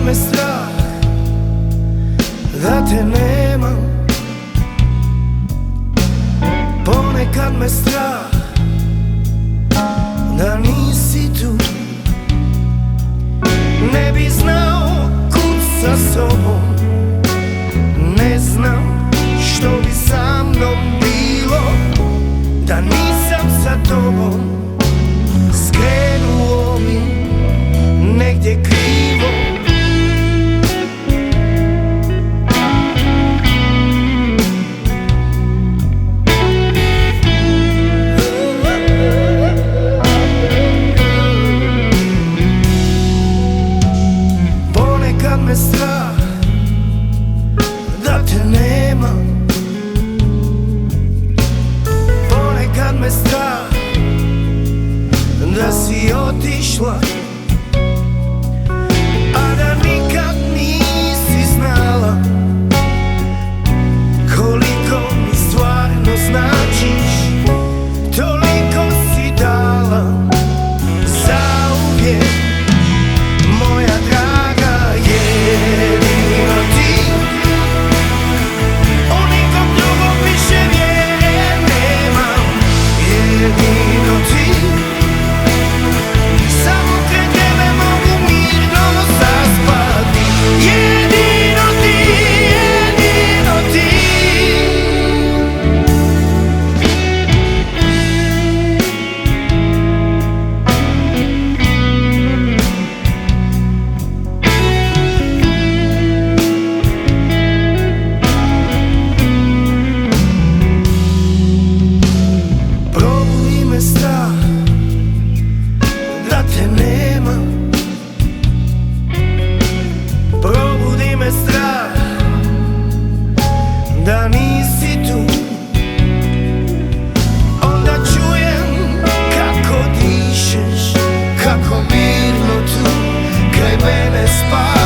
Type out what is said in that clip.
Me strah da te nemam, ponekad me strah da nisi tu. Ne bi znao kud sa sobom, ne znam što bi sa mnom bilo da nisam sa tobom. Skrenuo mi negdje krivo, me strah da te nemam, ponekad me strah da si otišla, a da nikad nisi znala koliko mi stvarno značiš. Toliko si dala zauvijek, moja draga, jedino ti. U nikom drugom više vjere nemam, jedino ti. Samo kraj tebe mogu mirno zaspati, jedino ti, jedino ti. Probudi me strah da te nemam, probudi me strah da nisi tu. Onda čujem kako dišeš, kako mirno tu kraj mene spavaš.